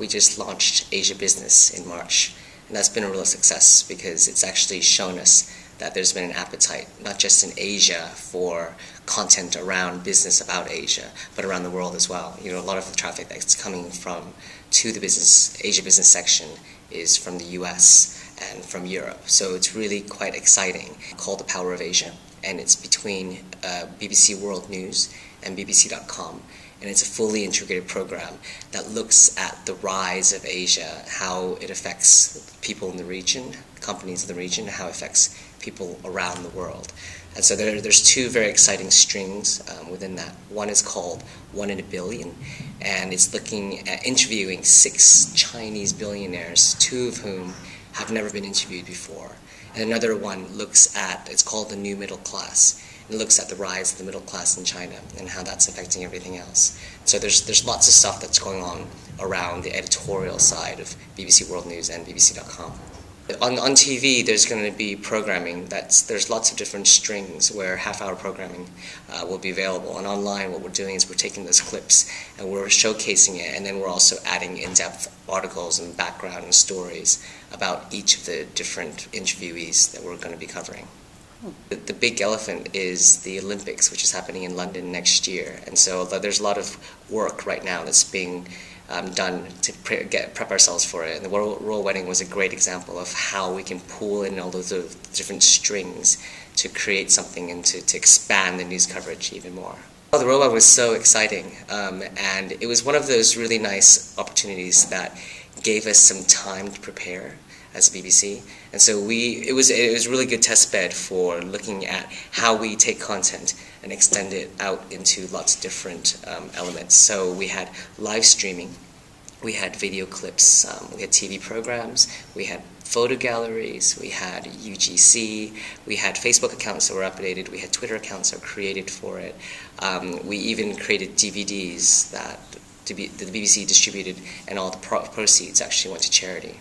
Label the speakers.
Speaker 1: we just launched Asia Business in March, and that's been a real success because it's actually shown us that there's been an appetite, not just in Asia for content around business about Asia, but around the world as well. You know, a lot of the traffic that's coming to the Asia Business section is from the US and from Europe. So it's really quite exciting, called The Power of Asia, and it's between BBC World News and BBC.com. And it's a fully integrated program that looks at the rise of Asia, how it affects people in the region, companies in the region, how it affects people around the world. And so there's two very exciting strings within that. One is called 1 in a Billion, and it's looking at interviewing 6 Chinese billionaires, 2 of whom have never been interviewed before. And another one looks at, it's called The New Middle Class. It looks at the rise of the middle class in China and how that's affecting everything else. So there's lots of stuff that's going on around the editorial side of BBC World News and BBC.com. On TV, there's going to be programming there's lots of different strings where half-hour programming will be available. And online, what we're doing is we're taking those clips and we're showcasing it, and then we're also adding in-depth articles and background and stories about each of the different interviewees that we're going to be covering. The big elephant is the Olympics, which is happening in London next year. And so there's a lot of work right now that's being done to prep ourselves for it. And the Royal Wedding was a great example of how we can pull in all those different strings to create something and to expand the news coverage even more. The Royal Wedding was so exciting, and it was one of those really nice opportunities that gave us some time to prepare as a BBC, and so it was a really good test bed for looking at how we take content and extend it out into lots of different elements. So we had live streaming, we had video clips, we had TV programs, we had photo galleries, we had UGC, we had Facebook accounts that were updated, we had Twitter accounts that were created for it. We even created DVDs that the BBC distributed, and all the proceeds actually went to charity.